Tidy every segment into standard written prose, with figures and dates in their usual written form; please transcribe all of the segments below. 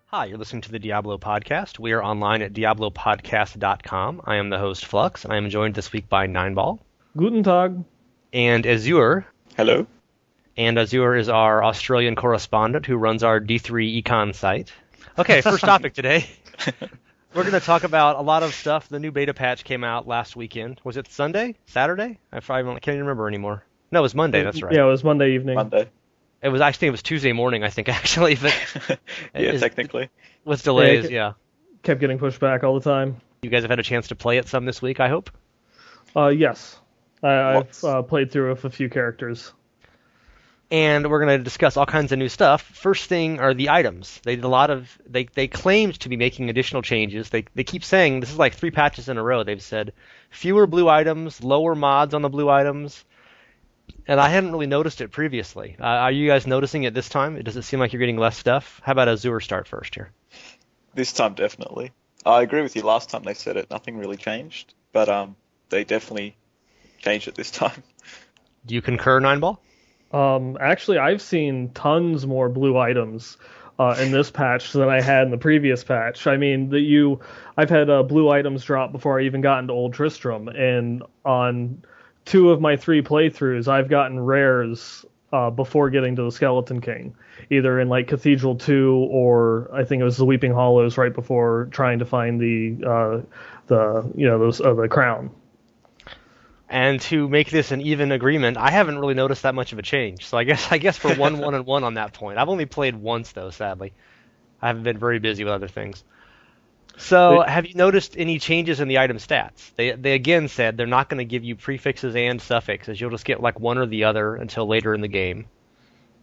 Hi, you're listening to the Diablo podcast. We are online at diablopodcast.com. I am the host, Flux, and I am joined this week by Neinball. Guten Tag. And Azzure. Hello. And Azzure is our Australian correspondent who runs our D3 Econ site. Okay, first topic today. We're going to talk about a lot of stuff. The new beta patch came out last weekend. Was it Sunday? Saturday? I can't even remember anymore. No, it was Monday, that's right. Yeah, it was Monday evening. Monday. It was Tuesday morning, I think, actually. But yeah, technically. With delays, yeah. Kept getting pushed back all the time. You guys have had a chance to play it some this week, I hope? Yes. I've played through with a few characters. And we're going to discuss all kinds of new stuff. First thing are the items. They did a lot of... They claimed to be making additional changes. They keep saying, this is like 3 patches in a row, they've said, fewer blue items, lower mods on the blue items. And I hadn't really noticed it previously. Are you guys noticing it this time? Does it seem like you're getting less stuff? How about Azzure start first here? This time, definitely. I agree with you. Last time they said it, nothing really changed. But they definitely changed it this time. Do you concur, Neinball? Actually, I've seen tons more blue items in this patch than I had in the previous patch. I mean, I've had blue items drop before I even got into Old Tristram, and on 2 of my 3 playthroughs, I've gotten rares before getting to the Skeleton King, either in like Cathedral 2 or I think it was the Weeping Hollows right before trying to find the crown. And to make this an even agreement, I haven't really noticed that much of a change. So I guess we're 1-1-1 on that point. I've only played once though, sadly. I haven't been very busy with other things. So, have you noticed any changes in the item stats? They again said they're not going to give you prefixes and suffixes. You'll just get like one or the other until later in the game.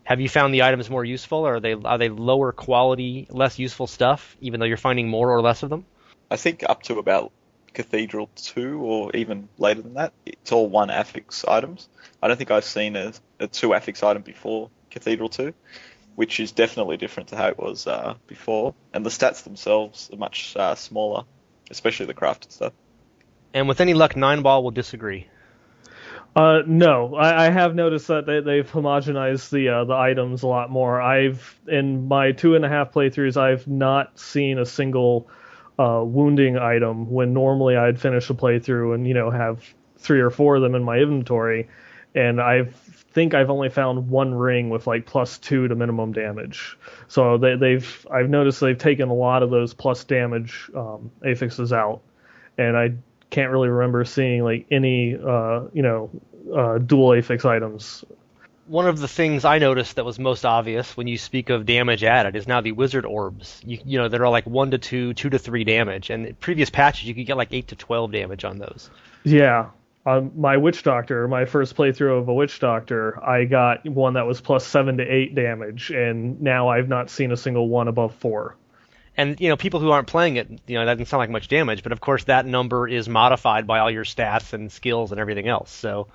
Have you found the items more useful, or are they lower quality, less useful stuff, even though you're finding more or less of them? I think up to about Cathedral 2, or even later than that, it's all 1 affix items. I don't think I've seen a 2 affix item before Cathedral 2. Which is definitely different to how it was before. And the stats themselves are much smaller, especially the crafted stuff. And with any luck, Neinball will disagree. No, I have noticed that they've homogenized the items a lot more. In my 2.5 playthroughs, I've not seen a single wounding item when normally I'd finish a playthrough and have 3 or 4 of them in my inventory, and I think I've only found 1 ring with like +2 to minimum damage. So I've noticed they've taken a lot of those plus damage affixes out, and I can't really remember seeing like any dual affix items. One of the things I noticed that was most obvious when you speak of damage added is now the wizard orbs. That are like 1 to 2, 2 to 3 damage, and in previous patches you could get like 8 to 12 damage on those. Yeah. My Witch Doctor, my first playthrough of a Witch Doctor, I got one that was +7 to 8 damage, and now I've not seen a single one above 4. And, people who aren't playing it, that doesn't sound like much damage, but of course that number is modified by all your stats and skills and everything else. So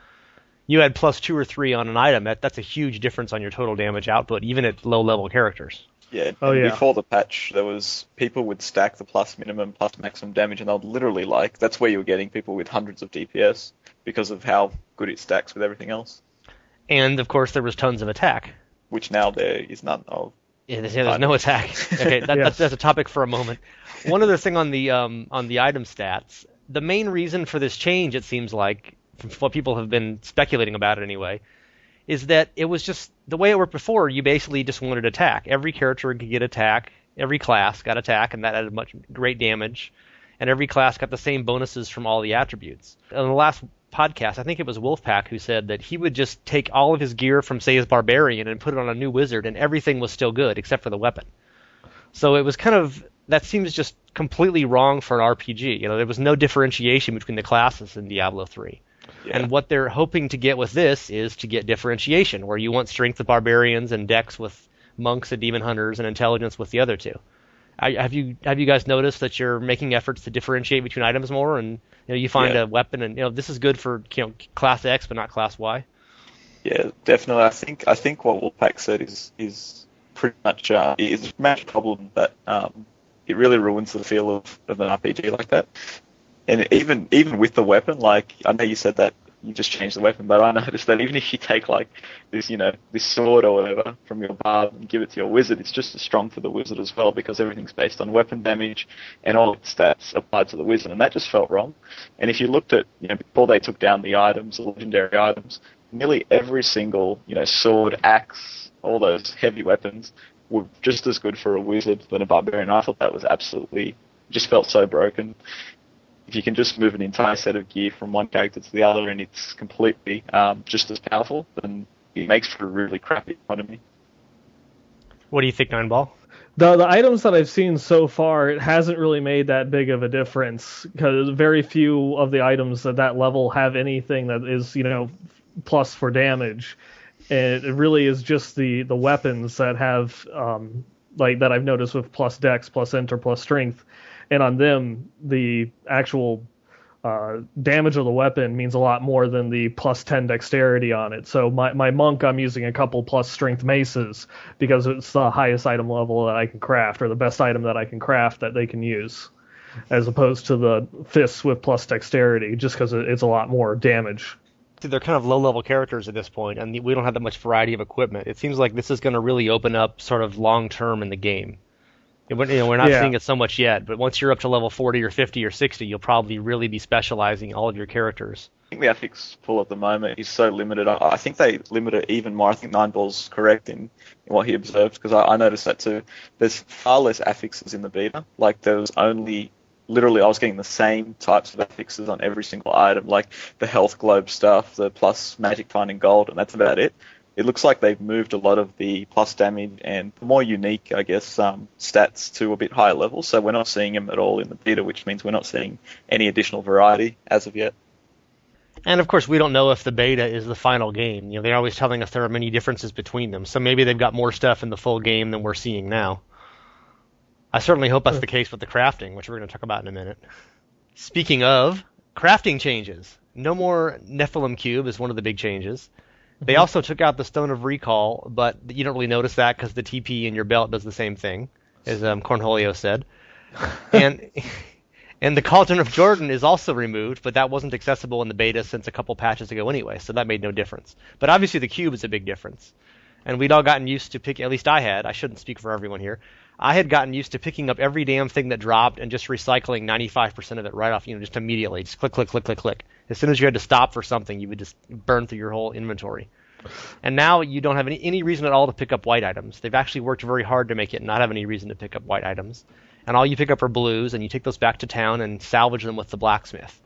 you had +2 or 3 on an item, that's a huge difference on your total damage output, even at low-level characters. Yeah, before the patch, there was people would stack the plus minimum, plus maximum damage, and they'd literally that's where you were getting people with hundreds of DPS because of how good it stacks with everything else. And, of course, there was tons of attack. Which now there is none of. Yeah, there's no attack. Okay, that's a topic for a moment. One other thing on the item stats, the main reason for this change, it seems like, from what people have been speculating about it anyway, is that it was just the way it worked before. You basically just wanted attack. Every character could get attack. Every class got attack, and that added great damage. And every class got the same bonuses from all the attributes. On the last podcast, I think it was Wolfpack who said that he would just take all of his gear from, say, his barbarian and put it on a new wizard, and everything was still good except for the weapon. So it was that seems just completely wrong for an RPG. There was no differentiation between the classes in Diablo 3. Yeah. And what they're hoping to get with this is to get differentiation, where you want strength with barbarians and dex with monks and demon hunters and intelligence with the other 2. Have you guys noticed that you're making efforts to differentiate between items more, and you find a weapon and this is good for class X but not class Y? Yeah, definitely. I think what Wolfpack said is pretty much is a match problem that it really ruins the feel of an RPG like that. And even with the weapon, like, I know you said that you just changed the weapon, but I noticed that even if you take like this, this sword or whatever from your bard and give it to your wizard, it's just as strong for the wizard as well, because everything's based on weapon damage and all its stats applied to the wizard, and that just felt wrong. And if you looked at, before they took down the items, the legendary items, nearly every single, sword, axe, all those heavy weapons were just as good for a wizard than a barbarian. I thought that was just felt so broken. If you can just move an entire set of gear from one character to the other and it's completely just as powerful, then it makes for a really crappy economy. What do you think, Neinball? The items that I've seen so far, it hasn't really made that big of a difference, because very few of the items at that level have anything that is, plus for damage. And it really is just the weapons that have, like that I've noticed with plus dex, plus enter, plus strength. And on them, the actual damage of the weapon means a lot more than the plus 10 dexterity on it. So my monk, I'm using a couple plus strength maces because it's the highest item level that I can craft, or the best item that I can craft that they can use, as opposed to the fists with plus dexterity, just because it's a lot more damage. They're kind of low-level characters at this point, and we don't have that much variety of equipment. It seems like this is going to really open up sort of long-term in the game. We're not seeing it so much yet, but once you're up to level 40 or 50 or 60, you'll probably really be specializing all of your characters. I think the affix pool at the moment is so limited. I think they limit it even more. I think Neinball's correct in what he observed, because I noticed that too. There's far less affixes in the beta. Like, there was only... Literally, I was getting the same types of affixes on every single item, like the health globe stuff, the plus magic finding gold, and that's about it. It looks like they've moved a lot of the plus damage and more unique, I guess, stats to a bit higher levels. So we're not seeing them at all in the beta, which means we're not seeing any additional variety as of yet. And of course, we don't know if the beta is the final game. They're always telling us there are many differences between them. So maybe they've got more stuff in the full game than we're seeing now. I certainly hope that's the case with the crafting, which we're going to talk about in a minute. Speaking of, crafting changes. No more Nephilim Cube is one of the big changes. They also took out the Stone of Recall, but you don't really notice that because the TP in your belt does the same thing, as Cornholio said. And the Cauldron of Jordan is also removed, but that wasn't accessible in the beta since a couple patches ago anyway, so that made no difference. But obviously the cube is a big difference. And we'd all gotten used to at least I had, I shouldn't speak for everyone here, I had gotten used to picking up every damn thing that dropped and just recycling 95% of it right off, just immediately. Just click, click, click, click, click. As soon as you had to stop for something, you would just burn through your whole inventory. And now you don't have any reason at all to pick up white items. They've actually worked very hard to make it not have any reason to pick up white items. And all you pick up are blues, and you take those back to town and salvage them with the blacksmith.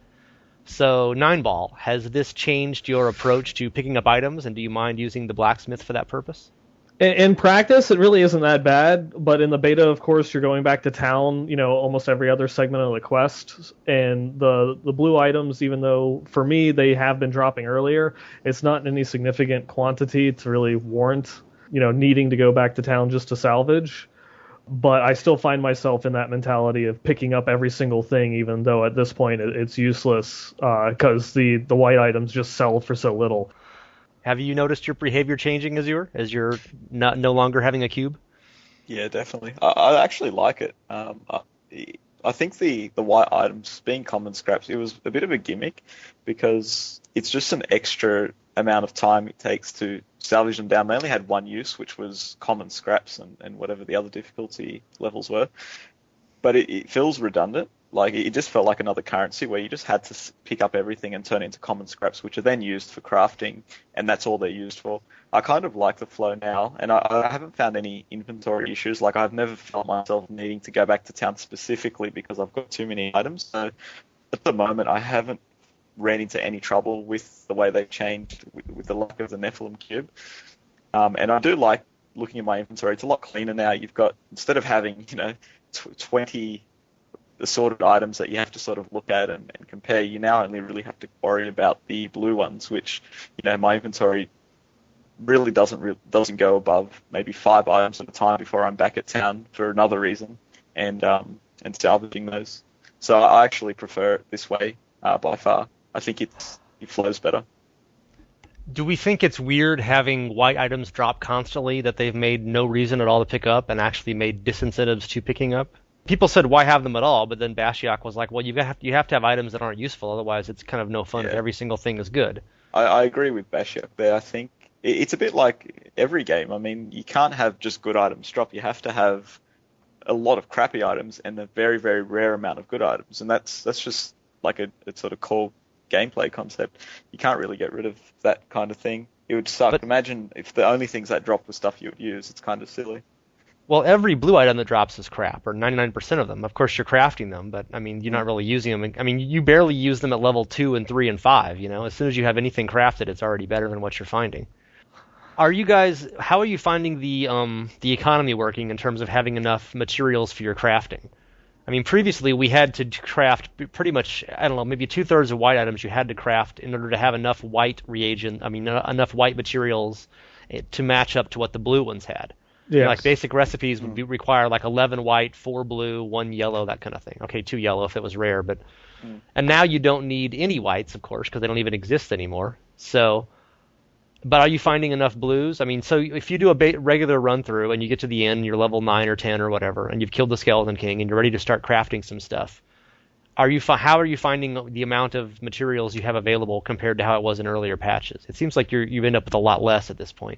So, Neinball, has this changed your approach to picking up items, and do you mind using the blacksmith for that purpose? In practice, it really isn't that bad, but in the beta, of course, you're going back to town, almost every other segment of the quest, and the blue items, even though, for me, they have been dropping earlier, it's not in any significant quantity to really warrant, needing to go back to town just to salvage. But I still find myself in that mentality of picking up every single thing, even though at this point it's useless, because the white items just sell for so little. Have you noticed your behavior changing, Azzure, as you're no longer having a cube? Yeah, definitely. I actually like it. I think the white items being common scraps, it was a bit of a gimmick because it's just an extra amount of time it takes to salvage them down. They only had one use, which was common scraps and whatever the other difficulty levels were. But it feels redundant. Like, it just felt like another currency where you just had to pick up everything and turn it into common scraps, which are then used for crafting, and that's all they're used for. I kind of like the flow now, and I haven't found any inventory issues. Like, I've never felt myself needing to go back to town specifically because I've got too many items. So at the moment, I haven't ran into any trouble with the way they've changed with the lack of the Nephilim Cube. And I do like looking at my inventory. It's a lot cleaner now. You've got, instead of having, 20 assorted items that you have to sort of look at and compare, you now only really have to worry about the blue ones, which, my inventory really doesn't go above maybe 5 items at a time before I'm back at town for another reason and salvaging those. So I actually prefer it this way by far. I think it flows better. Do we think it's weird having white items drop constantly that they've made no reason at all to pick up and actually made disincentives to picking up? people said why have them at all, but then Bashiak was like, well, you have to have items that aren't useful, otherwise it's kind of no fun if every single thing is good. I agree with Bashiak there. I think it's a bit like every game. I mean, you can't have just good items drop. You have to have a lot of crappy items and a very, very rare amount of good items, and that's just like a sort of core gameplay concept. You can't really get rid of that kind of thing. It would suck. But imagine if the only things that drop were stuff you would use. It's kind of silly. Well, every blue item that drops is crap, or 99% of them. Of course, you're crafting them, but I mean, you're not really using them. I mean, you barely use them at level 2 and 3 and 5. You know, as soon as you have anything crafted, it's already better than what you're finding. How are you finding the economy working in terms of having enough materials for your crafting? I mean, previously we had to craft pretty much, I don't know, maybe 2/3 of white items you had to craft in order to have enough white enough white materials to match up to what the blue ones had. Yes. You know, like basic recipes would require like 11 white, 4 blue, 1 yellow, that kind of thing. Okay, 2 yellow if it was rare, but and now you don't need any whites, of course, because they don't even exist anymore. So, but are you finding enough blues? I mean, so if you do a regular run through and you get to the end, you're level 9 or 10 or whatever, and you've killed the Skeleton King and you're ready to start crafting some stuff, how are you finding the amount of materials you have available compared to how it was in earlier patches? It seems like you end up with a lot less at this point.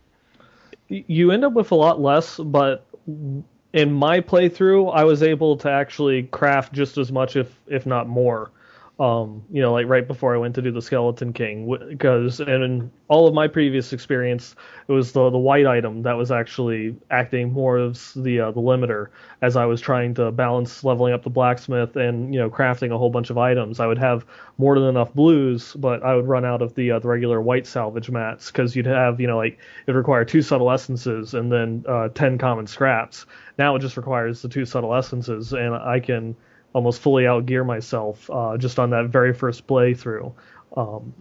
You end up with a lot less, but in my playthrough, I was able to actually craft just as much, if not more. Like right before I went to do the Skeleton King, because in all of my previous experience, it was the white item that was actually acting more as the limiter as I was trying to balance leveling up the blacksmith and crafting a whole bunch of items. I would have more than enough blues, but I would run out of the regular white salvage mats because you'd have it would require 2 subtle essences and then 10 common scraps. Now it just requires the 2 subtle essences, and I can almost fully outgear myself just on that very first playthrough.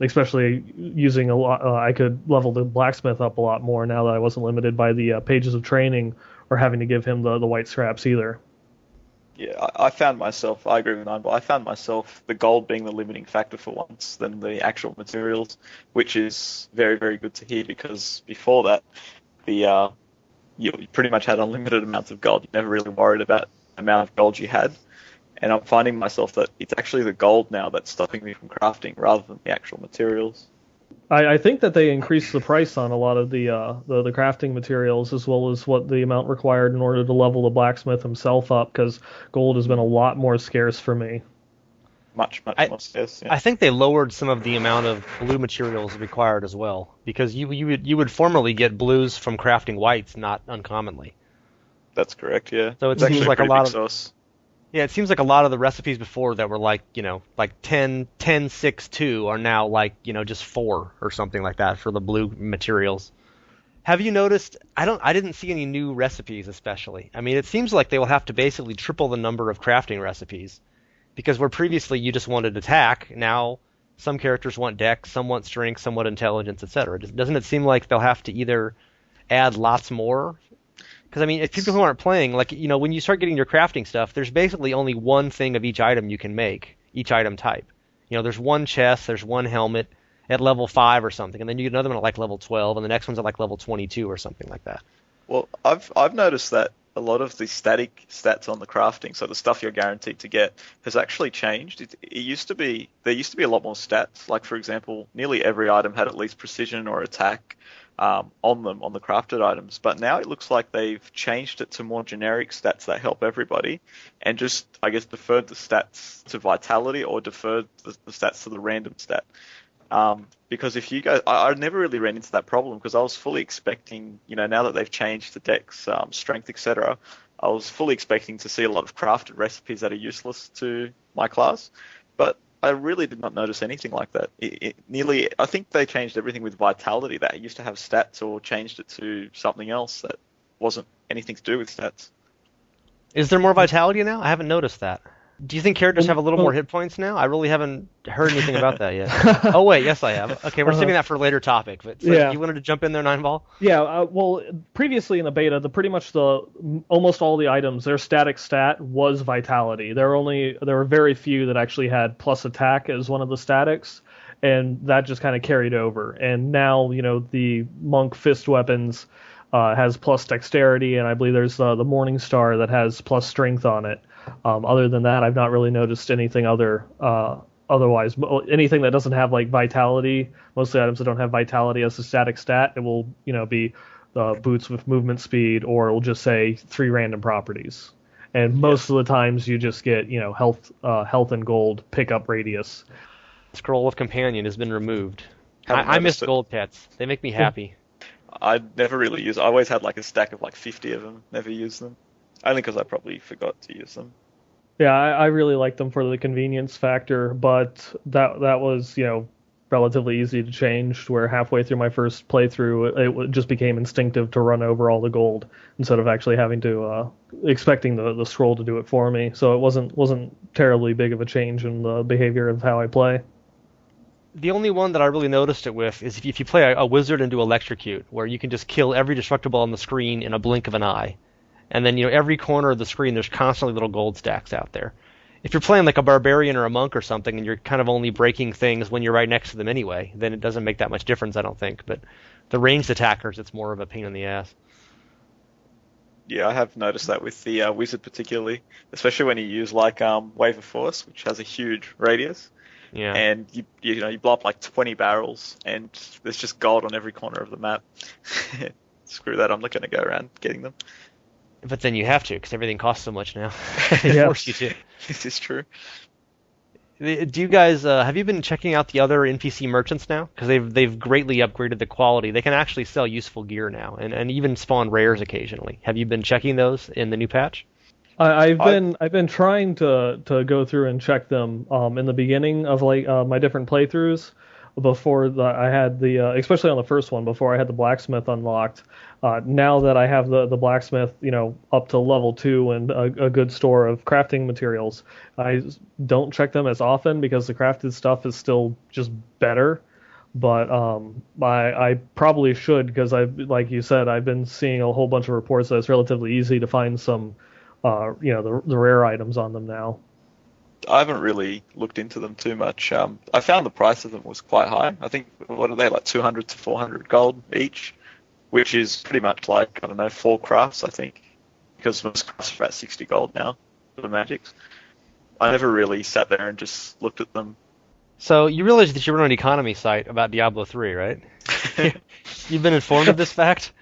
Especially using a lot, I could level the blacksmith up a lot more now that I wasn't limited by the pages of training or having to give him the white scraps either. Yeah, I found myself, I agree with Neinball, I found myself the gold being the limiting factor for once than the actual materials, which is very, very good to hear, because before that, you pretty much had unlimited amounts of gold. You never really worried about the amount of gold you had. And I'm finding myself that it's actually the gold now that's stopping me from crafting rather than the actual materials. I think that they increased the price on a lot of the crafting materials, as well as what the amount required in order to level the blacksmith himself up, because gold has been a lot more scarce for me. Much more scarce. Yeah. I think they lowered some of the amount of blue materials required as well, because you would formerly get blues from crafting whites not uncommonly. That's correct. Yeah. So it seems like a lot of source. Yeah, it seems like a lot of the recipes before that were like 10, 6, 2 are now just 4 or something like that for the blue materials. Have you noticed, I didn't see any new recipes especially. I mean, it seems like they will have to basically triple the number of crafting recipes, because where previously you just wanted attack, now some characters want dex, some want strength, some want intelligence, etc. Doesn't it seem like they'll have to either add lots more? Because, I mean, if people who aren't playing, when you start getting your crafting stuff, there's basically only one thing of each item you can make, each item type. There's one chest, there's one helmet at level 5 or something, and then you get another one at level 12, and the next one's at level 22 or something like that. Well, I've noticed that a lot of the static stats on the crafting, so the stuff you're guaranteed to get, has actually changed. There used to be a lot more stats. Like, for example, nearly every item had at least precision or attack on them, on the crafted items. But now it looks like they've changed it to more generic stats that help everybody, and just, I guess, deferred the stats to vitality, or deferred the stats to the random stat. Because if you guys, I never really ran into that problem, because I was fully expecting, now that they've changed the dex, strength, etc., I was fully expecting to see a lot of crafted recipes that are useless to my class. But I really did not notice anything like that. I think they changed everything with vitality. That used to have stats, or changed it to something else that wasn't anything to do with stats. Is there more vitality now? I haven't noticed that. Do you think characters have a little more hit points now? I really haven't heard anything about that yet. Oh, wait, yes, I have. Okay, we're saving that for a later topic. But you wanted to jump in there, Neinball? Yeah, well, previously in the beta, almost all the items, their static stat was vitality. There were very few that actually had plus attack as one of the statics, and that just kind of carried over. And now, the monk fist weapons has plus dexterity, and I believe there's the Morning Star that has plus strength on it. Other than that, I've not really noticed anything otherwise. Anything that doesn't have like vitality, most of the items that don't have vitality as a static stat, it will be boots with movement speed, or it will just say 3 random properties. And most of the times you just get health and gold pickup radius. Scroll of Companion has been removed. I miss gold pets. They make me happy. I never really use. I always had like a stack of like 50 of them. Never used them, only because I probably forgot to use them. Yeah, I really like them for the convenience factor, but that was relatively easy to change. Where halfway through my first playthrough, it just became instinctive to run over all the gold instead of actually having to expecting the scroll to do it for me. So it wasn't terribly big of a change in the behavior of how I play. The only one that I really noticed it with is if you play a wizard and do electrocute, where you can just kill every destructible on the screen in a blink of an eye. And then, every corner of the screen, there's constantly little gold stacks out there. If you're playing like a barbarian or a monk or something, and you're kind of only breaking things when you're right next to them anyway, then it doesn't make that much difference, I don't think. But the ranged attackers, it's more of a pain in the ass. Yeah, I have noticed that with the wizard particularly, especially when you use like Wave of Force, which has a huge radius. Yeah. And you blow up like 20 barrels, and there's just gold on every corner of the map. Screw that! I'm not going to go around getting them. But then you have to, because everything costs so much now. They force you to. This is true. Do you guys have you been checking out the other NPC merchants now? Because they've greatly upgraded the quality. They can actually sell useful gear now, and even spawn rares occasionally. Have you been checking those in the new patch? I've been trying to go through and check them in the beginning of my different playthroughs before I had the especially on the first one before I had the blacksmith unlocked. Now that I have the blacksmith up to level 2 and a good store of crafting materials, I don't check them as often because the crafted stuff is still just better. But I probably should, because like you said, I've been seeing a whole bunch of reports that it's relatively easy to find some the rare items on them now. I haven't really looked into them too much. I found the price of them was quite high. I think, what are they, like 200 to 400 gold each, which is pretty much like, I don't know, 4 crafts, I think, because most crafts are about 60 gold now for the magics. I never really sat there and just looked at them. So you realize that you run an economy site about Diablo 3, right? You've been informed of this fact?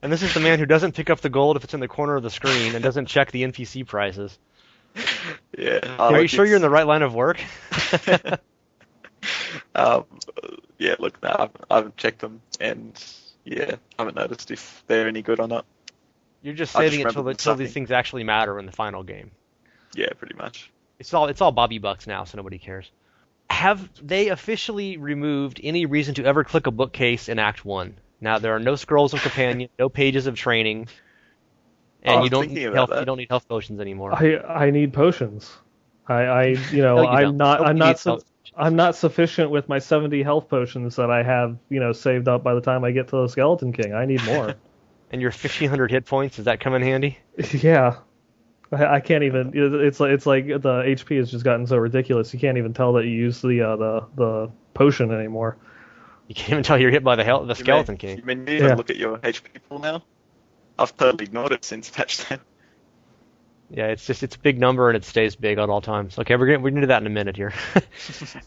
And this is the man who doesn't pick up the gold if it's in the corner of the screen and doesn't check the NPC prices. Yeah. Are you sure you're in the right line of work? Yeah, look, no, I haven't checked them, and yeah, I haven't noticed if they're any good or not. You're just saving it until these things actually matter in the final game. Yeah, pretty much. It's all Bobby Bucks now, so nobody cares. Have they officially removed any reason to ever click a bookcase in Act 1? Now, there are no scrolls of companion, no pages of training, and you don't need health potions anymore. I need potions. I'm not sufficient with my 70 health potions that I have, saved up by the time I get to the Skeleton King. I need more. And your 1,500 hit points, does that come in handy? Yeah. I can't even. It's like the HP has just gotten so ridiculous. You can't even tell that you use the potion anymore. You can't even tell you're hit by the Skeleton King. You mean you look at your HP pool now? I've totally ignored it since patch 10. Yeah, it's a big number and it stays big at all times. Okay, we're gonna do that in a minute here.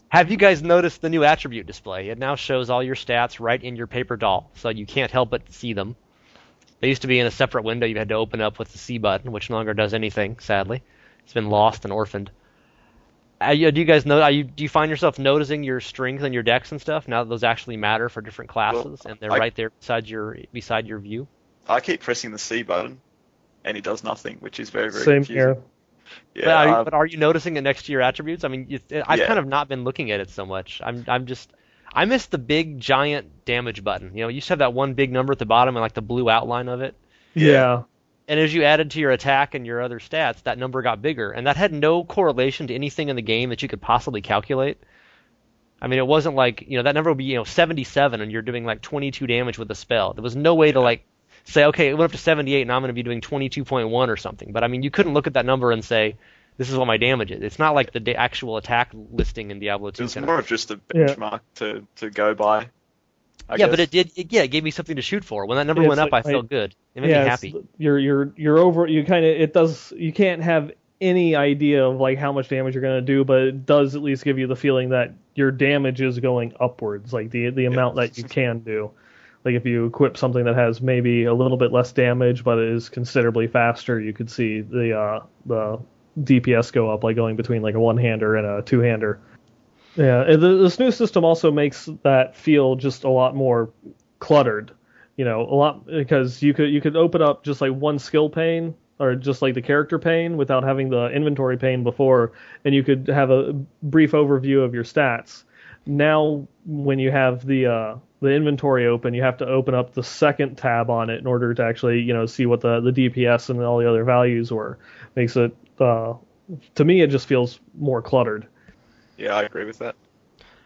Have you guys noticed the new attribute display? It now shows all your stats right in your paper doll, so you can't help but see them. They used to be in a separate window you had to open up with the C button, which no longer does anything, sadly. It's been lost and orphaned. Do you guys know? Do you find yourself noticing your strength and your dex and stuff now that those actually matter for different classes, and they're right there beside your view? I keep pressing the C button, and it does nothing, which is very, very Same confusing. here. Yeah, but are you noticing it next to your attributes? I mean, I've kind of not been looking at it so much. I miss the big giant damage button. You used to have that one big number at the bottom and like the blue outline of it. Yeah. And as you added to your attack and your other stats, that number got bigger, and that had no correlation to anything in the game that you could possibly calculate. I mean, it wasn't like that number would be 77 and you're doing like 22 damage with a spell. There was no way to say, okay, it went up to 78 and I'm going to be doing 22.1 or something. But I mean, you couldn't look at that number and say, this is what my damage is. It's not like the actual attack listing in Diablo 2. It was more of just a benchmark to go by. I Yeah, guess. but it gave me something to shoot for. When that number went up, I felt good. It made me happy. You're over. You kind of it does. You can't have any idea of like how much damage you're going to do, but it does at least give you the feeling that your damage is going upwards, like the amount that you can do. Like if you equip something that has maybe a little bit less damage but is considerably faster, you could see the DPS go up, like going between like a one-hander and a two-hander. Yeah, this new system also makes that feel just a lot more cluttered. A lot because you could open up just like one skill pane or just like the character pane without having the inventory pane before, and you could have a brief overview of your stats. Now, when you have the inventory open, you have to open up the second tab on it in order to actually see what the DPS and all the other values were. Makes it to me it just feels more cluttered. Yeah, I agree with that.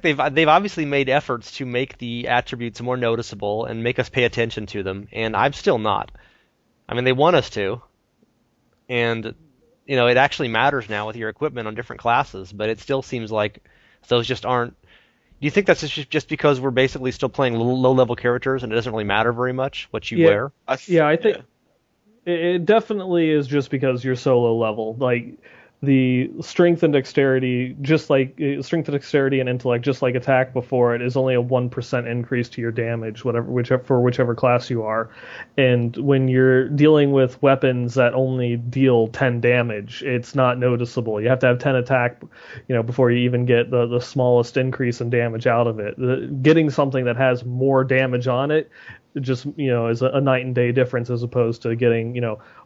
They've obviously made efforts to make the attributes more noticeable and make us pay attention to them, and I'm still not. I mean, they want us to, and it actually matters now with your equipment on different classes, but it still seems like those just aren't. Do you think that's just because we're basically still playing low-level characters and it doesn't really matter very much what you wear? I think it definitely is just because you're so low level. Like the strength and dexterity, and intellect, just like attack before it, is only a 1% increase to your damage, whichever class you are. And when you're dealing with weapons that only deal 10 damage, it's not noticeable. You have to have 10 attack, before you even get the smallest increase in damage out of it. Getting something that has more damage on it just is a night and day difference, as opposed to getting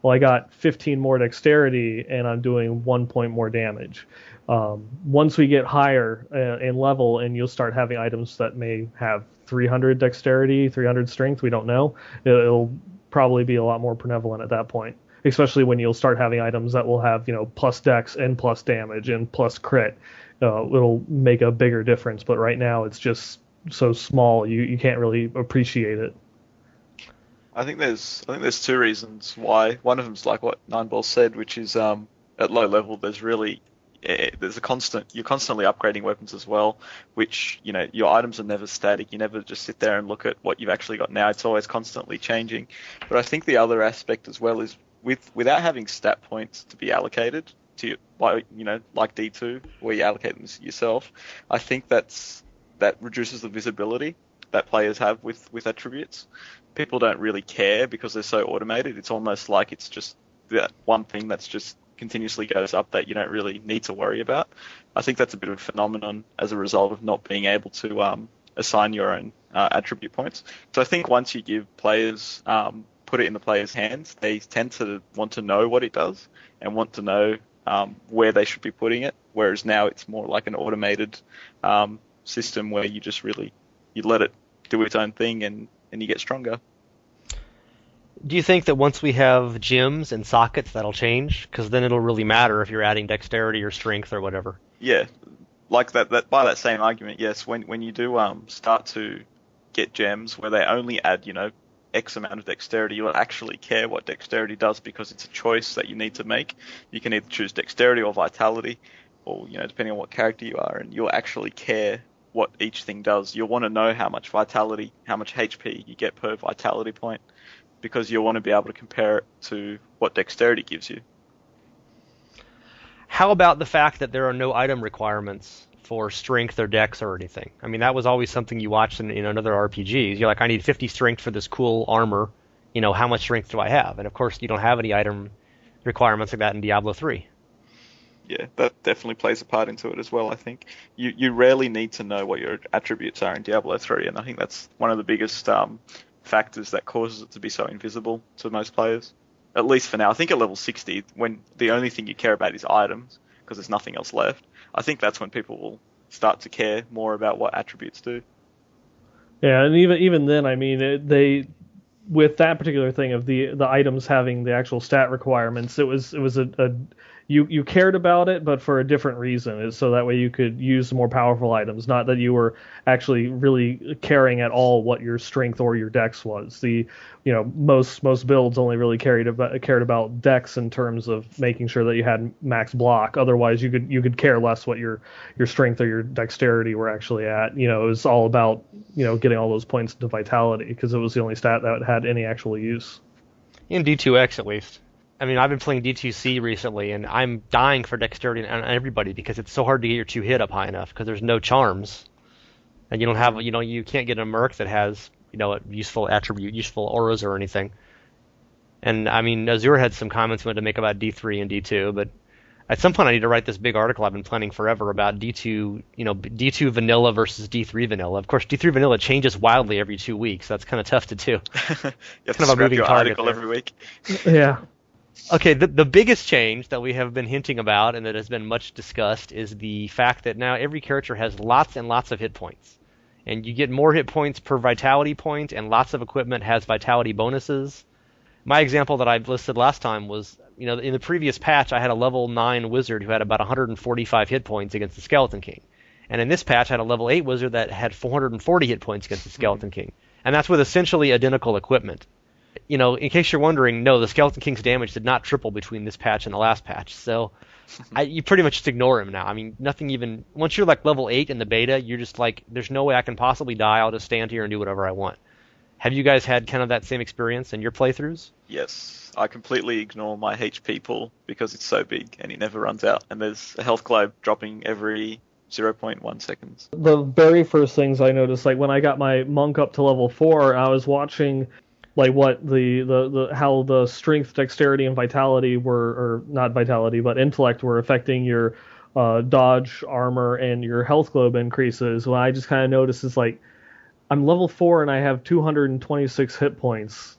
I got 15 more dexterity and I'm doing 1 point more damage. Once we get higher in level, and you'll start having items that may have 300 dexterity, 300 strength, we don't know, it'll probably be a lot more benevolent at that point, especially when you'll start having items that will have plus dex and plus damage and plus crit. It'll make a bigger difference, but right now it's just so small you can't really appreciate it. I think there's two reasons why. One of them's like what Neinball said, which is at low level there's a constant, you're constantly upgrading weapons as well, which your items are never static. You never just sit there and look at what you've actually got now. It's always constantly changing. But I think the other aspect as well is without having stat points to be allocated to like D2 where you allocate them yourself, I think that reduces the visibility that players have with attributes. People don't really care because they're so automated. It's almost like it's just that one thing that's just continuously goes up that you don't really need to worry about. I think that's a bit of a phenomenon as a result of not being able to assign your own attribute points. So I think once you give players, put it in the players' hands, they tend to want to know what it does and want to know where they should be putting it, whereas now it's more like an automated system where you just really you let it do its own thing and you get stronger. Do you think that once we have gyms and sockets, that'll change? Because then it'll really matter if you're adding dexterity or strength or whatever. Yeah, like that. By that same argument, yes. When you do start to get gems where they only add X amount of dexterity, you'll actually care what dexterity does because it's a choice that you need to make. You can either choose dexterity or vitality, or depending on what character you are, and you'll actually care what each thing does. You'll want to know how much vitality, how much HP you get per vitality point, because you'll want to be able to compare it to what dexterity gives you. How about the fact that there are no item requirements for strength or dex or anything? I mean, that was always something you watched in other RPGs. You're like, I need 50 strength for this cool armor. How much strength do I have? And of course, you don't have any item requirements like that in Diablo 3. Yeah, that definitely plays a part into it as well, I think. You rarely need to know what your attributes are in Diablo 3, and I think that's one of the biggest factors that causes it to be so invisible to most players. At least for now. I think at level 60, when the only thing you care about is items, because there's nothing else left, I think that's when people will start to care more about what attributes do. Yeah, and even then, I mean, they with that particular thing of the items having the actual stat requirements, it was a you cared about it, but for a different reason, is so that way you could use more powerful items. Not that you were actually really caring at all what your strength or your dex was. Most builds only really cared about dex in terms of making sure that you had max block. Otherwise, you could care less what your strength or your dexterity were actually at. It was all about getting all those points to vitality, because it was the only stat that had any actual use. In D2X at least. I mean, I've been playing D2C recently, and I'm dying for dexterity on everybody because it's so hard to get your 2 hit up high enough because there's no charms, and you don't have, you can't get a merc that has, a useful attribute, useful auras or anything. And I mean, Azzure had some comments he wanted to make about D3 and D2, but at some point I need to write this big article I've been planning forever about D2, D2 vanilla versus D3 vanilla. Of course, D3 vanilla changes wildly every 2 weeks. That's kind of tough to do. You have It's to kind of a moving your target article there. every week. Yeah. Okay, the biggest change that we have been hinting about and that has been much discussed is the fact that now every character has lots and lots of hit points. And you get more hit points per vitality point, and lots of equipment has vitality bonuses. My example that I listed last time was, in the previous patch I had a level 9 wizard who had about 145 hit points against the Skeleton King. And in this patch I had a level 8 wizard that had 440 hit points against the Skeleton King. And that's with essentially identical equipment. In case you're wondering, no, the Skeleton King's damage did not triple between this patch and the last patch. So you pretty much just ignore him now. I mean, nothing even... Once you're like level 8 in the beta, you're just like, there's no way I can possibly die. I'll just stand here and do whatever I want. Have you guys had kind of that same experience in your playthroughs? Yes, I completely ignore my HP pool because it's so big and it never runs out. And there's a health globe dropping every 0.1 seconds. The very first things I noticed, like when I got my monk up to level 4, I was watching like what how the strength, dexterity, and vitality were, or not vitality, but intellect were affecting your dodge, armor, and your health globe increases. What I just kind of noticed is like I'm level 4 and I have 226 hit points.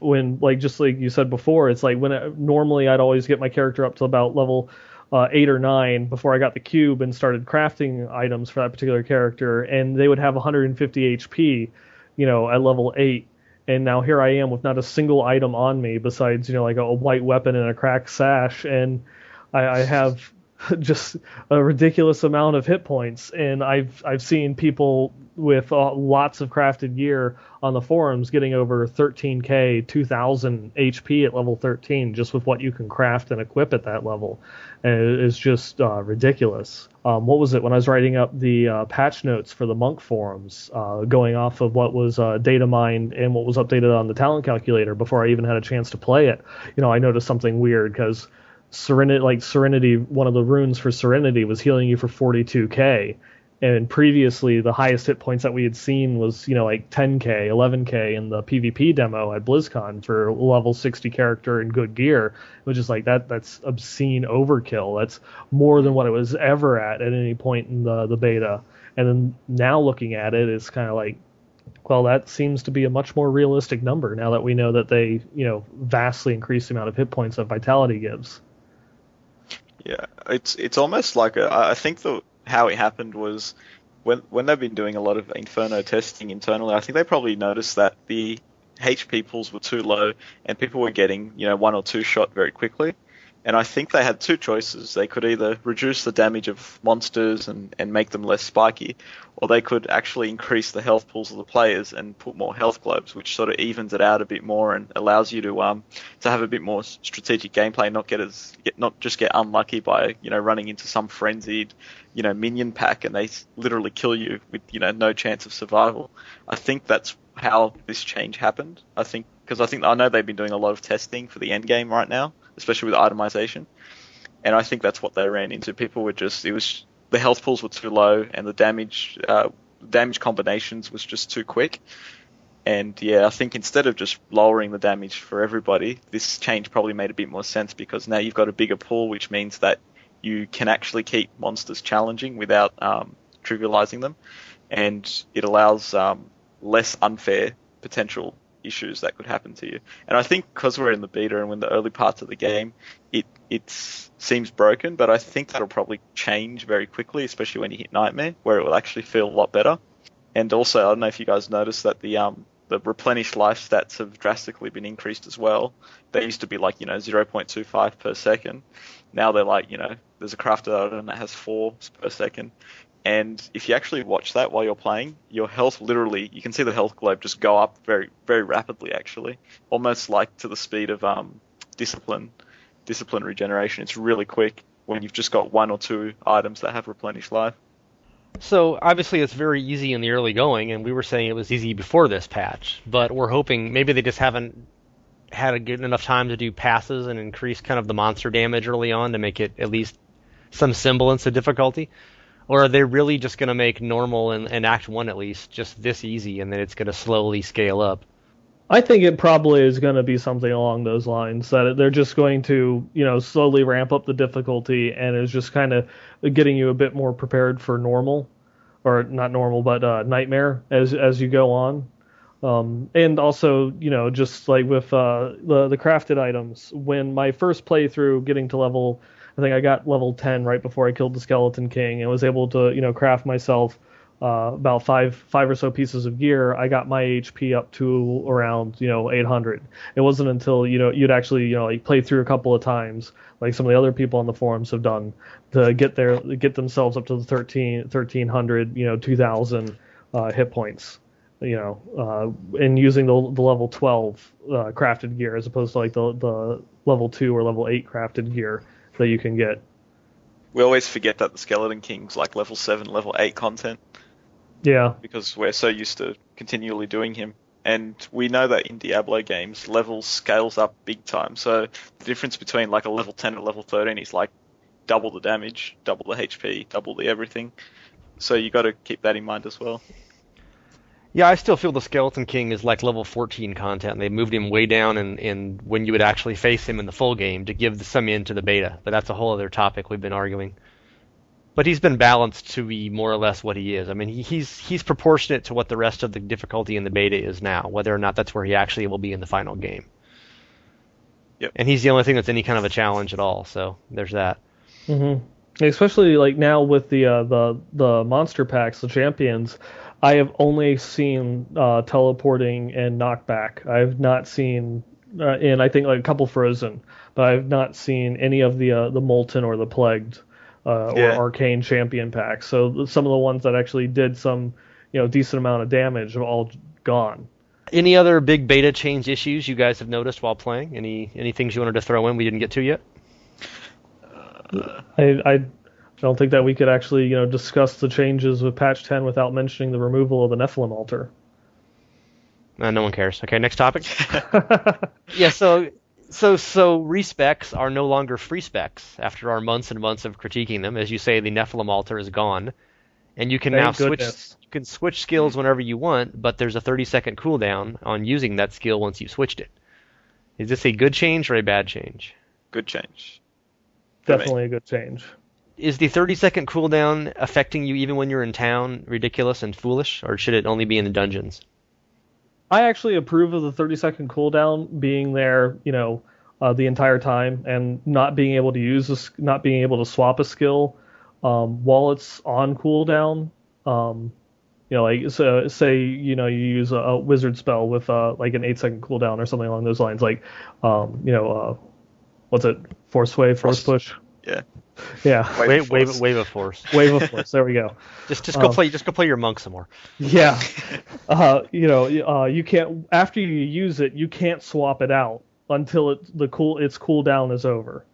When, like, just like you said before, it's like normally I'd always get my character up to about level 8 or 9 before I got the cube and started crafting items for that particular character, and they would have 150 HP, at level 8. And now here I am with not a single item on me besides, like a white weapon and a cracked sash, and I have just a ridiculous amount of hit points. And I've seen people with lots of crafted gear on the forums getting over 13k, 2000 HP at level 13 just with what you can craft and equip at that level. And it's just ridiculous. What was it when I was writing up the patch notes for the monk forums, going off of what was data mined and what was updated on the talent calculator before I even had a chance to play it? I noticed something weird because Serenity, one of the runes for Serenity was healing you for 42k. And previously, the highest hit points that we had seen was, like 10k, 11k in the PvP demo at BlizzCon for level 60 character and good gear, which is like that's obscene overkill. That's more than what it was ever at any point in the beta. And then now looking at it, it's kind of like, well, that seems to be a much more realistic number now that we know that they, vastly increase the amount of hit points that Vitality gives. Yeah, it's almost like I think how it happened was when they've been doing a lot of Inferno testing internally, I think they probably noticed that the HP pools were too low and people were getting, 1 or 2 shot very quickly. And I think they had 2 choices. They could either reduce the damage of monsters and make them less spiky, or they could actually increase the health pools of the players and put more health globes, which sort of evens it out a bit more and allows you to have a bit more strategic gameplay, not just get unlucky by running into some frenzied minion pack and they literally kill you with no chance of survival. I think that's how this change happened. I know they've been doing a lot of testing for the end game right now, especially with itemization, and I think that's what they ran into. People were the health pools were too low and the damage combinations was just too quick. And yeah, I think instead of just lowering the damage for everybody, this change probably made a bit more sense because now you've got a bigger pool, which means that you can actually keep monsters challenging without trivializing them, and it allows less unfair potential issues that could happen to you. And I think because we're in the beta and we're in the early parts of the game, it seems broken, but I think that'll probably change very quickly, especially when you hit Nightmare, where it will actually feel a lot better. And also, I don't know if you guys noticed that the the replenished life stats have drastically been increased as well. They used to be like, 0.25 per second. Now they're like, there's a crafted item that has 4 per second. And if you actually watch that while you're playing, your health literally, you can see the health globe just go up very, very rapidly, actually. Almost like to the speed of discipline regeneration. It's really quick when you've just got 1 or 2 items that have replenished life. So obviously it's very easy in the early going, and we were saying it was easy before this patch, but we're hoping maybe they just haven't had a good enough time to do passes and increase kind of the monster damage early on to make it at least some semblance of difficulty. Or are they really just going to make normal and Act 1 at least just this easy, and then it's going to slowly scale up? I think it probably is going to be something along those lines, that they're just going to, slowly ramp up the difficulty, and it's just kind of getting you a bit more prepared for normal, or not normal, but nightmare as you go on. And also, just like with the crafted items, when my first playthrough getting to I think I got level 10 right before I killed the Skeleton King and was able to, craft myself about five or so pieces of gear. I got my HP up to around, 800. It wasn't until, you'd actually, like play through a couple of times, like some of the other people on the forums have done, to get themselves up to the 1300, 2000 hit points, and using the level 12 crafted gear as opposed to like the level 2 or level 8 crafted gear that you can get. We always forget that the Skeleton King's like level 7, level 8 content. Yeah. Because we're so used to continually doing him. And we know that in Diablo games, level scales up big time. So the difference between like a level 10 and level 13 is like double the damage, double the HP, double the everything. So you got to keep that in mind as well. Yeah, I still feel the Skeleton King is like level 14 content, and they moved him way down in when you would actually face him in the full game to give some into the beta. But that's a whole other topic we've been arguing. But he's been balanced to be more or less what he is. I mean, he's proportionate to what the rest of the difficulty in the beta is now, whether or not that's where he actually will be in the final game. Yep. And he's the only thing that's any kind of a challenge at all, so there's that. Mm-hmm. Especially like now with the monster packs, the champions, I have only seen teleporting and knockback. I've not seen, and I think like a couple frozen, but I've not seen any of the molten or the plagued or arcane champion packs. So some of the ones that actually did some decent amount of damage have all gone. Any other big beta change issues you guys have noticed while playing? Any things you wanted to throw in we didn't get to yet? I don't think that we could actually, discuss the changes with patch 10 without mentioning the removal of the Nephilim altar. No one cares. Okay, next topic. Yeah, so respecs are no longer free specs after our months and months of critiquing them. As you say, the Nephilim altar is gone, and you can now switch skills whenever you want, but there's a 30-second cooldown on using that skill once you've switched it. Is this a good change or a bad change? Good change. Definitely a good change. Is the 30-second cooldown affecting you even when you're in town ridiculous and foolish, or should it only be in the dungeons? I actually approve of the 30-second cooldown being there, the entire time, and not being able to swap a skill while it's on cooldown. Like so, say you use a wizard spell with like an 8-second cooldown or something along those lines, like what's it? Force wave, force push. Yeah. Yeah. Wave of force. Wave of force. There we go. Just go play your monk some more. Yeah. You can't, after you use it, you can't swap it out until its cooldown is over.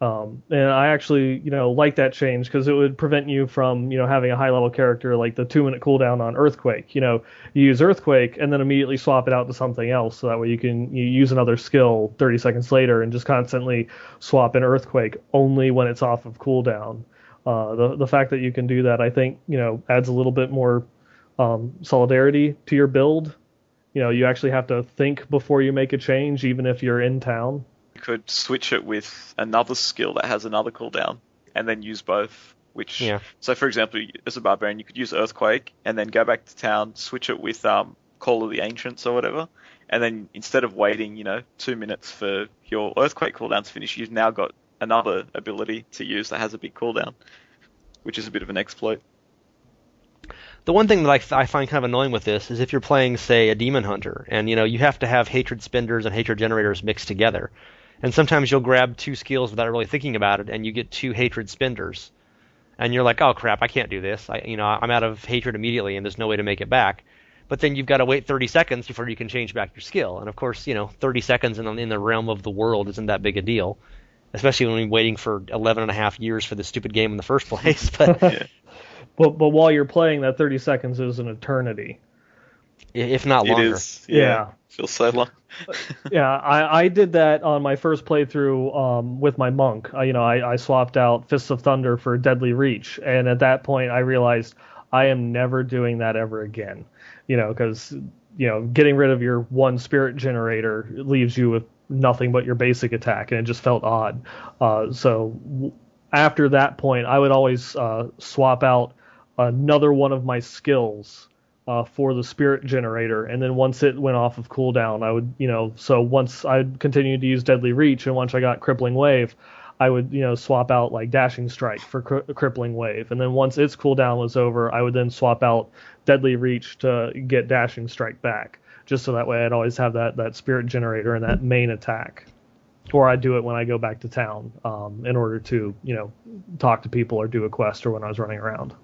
And I actually, like that change because it would prevent you from, having a high level character like the 2-minute cooldown on Earthquake. You use Earthquake and then immediately swap it out to something else, so that way you use another skill 30 seconds later and just constantly swap in Earthquake only when it's off of cooldown. The fact that you can do that, I think, adds a little bit more solidarity to your build. You actually have to think before you make a change, even if you're in town. Could switch it with another skill that has another cooldown and then use both. So for example, as a barbarian, you could use Earthquake and then go back to town, switch it with Call of the Ancients or whatever, and then instead of waiting 2 minutes for your Earthquake cooldown to finish, you've now got another ability to use that has a big cooldown, which is a bit of an exploit. The one thing that I find kind of annoying with this is if you're playing, say, a demon hunter, and you have to have hatred spenders and hatred generators mixed together, and sometimes you'll grab two skills without really thinking about it, and you get two hatred spenders, and you're like, oh crap, I can't do this. I'm out of hatred immediately, and there's no way to make it back. But then you've got to wait 30 seconds before you can change back your skill, and of course, 30 seconds in the realm of the world isn't that big a deal, especially when we're waiting for 11 and a half years for this stupid game in the first place. But Yeah. But while you're playing, that 30 seconds is an eternity. if not longer. It is. Yeah. Feels so long. Yeah, I did that on my first playthrough with my monk. I swapped out Fists of Thunder for Deadly Reach, and at that point I realized I am never doing that ever again. Because getting rid of your one spirit generator leaves you with nothing but your basic attack, and it just felt odd. After that point, I would always swap out another one of my skills for the spirit generator, and then once it went off of cooldown, I would, so once I continued to use Deadly Reach, and once I got Crippling Wave, I would, swap out like Dashing Strike for Crippling Wave, and then once its cooldown was over, I would then swap out Deadly Reach to get Dashing Strike back, just so that way I'd always have that spirit generator and that main attack. Or I do it when I go back to town in order to, talk to people or do a quest or when I was running around.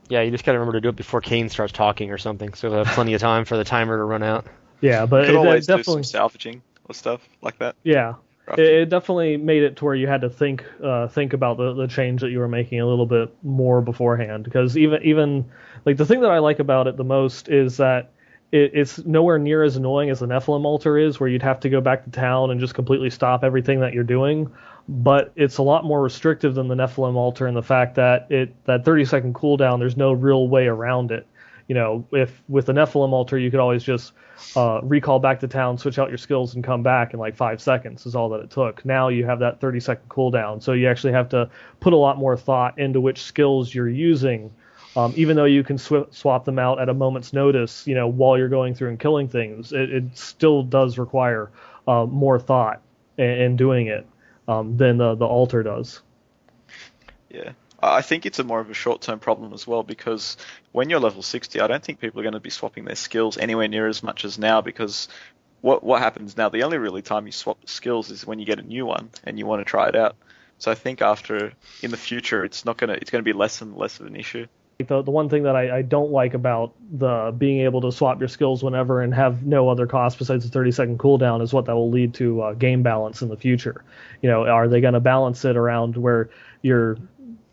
Yeah, you just gotta remember to do it before Kane starts talking or something, so you'll have plenty of time for the timer to run out. Yeah, but You could always do definitely, some salvaging or stuff like that. yeah, Roughly. it definitely made it to where you had to think about the change that you were making a little bit more beforehand. Because even like the thing that I like about it the most is that it's nowhere near as annoying as the Nephilim altar is, where you'd have to go back to town and just completely stop everything that you're doing. But it's a lot more restrictive than the Nephilim altar in the fact that that 30-second cooldown, there's no real way around it. If with the Nephilim altar, you could always just recall back to town, switch out your skills, and come back in like 5 seconds is all that it took. Now you have that 30-second cooldown, so you actually have to put a lot more thought into which skills you're using. Even though you can swap them out at a moment's notice, while you're going through and killing things, it still does require more thought in doing it than the altar does. Yeah. I think it's more of a short-term problem as well, because when you're level 60, I don't think people are going to be swapping their skills anywhere near as much as now, because what happens now, the only really time you swap the skills is when you get a new one and you want to try it out. So I think in the future, it's going to be less and less of an issue. The one thing that I don't like about the being able to swap your skills whenever and have no other cost besides the 30-second cooldown is what that will lead to game balance in the future. Are they going to balance it around where you're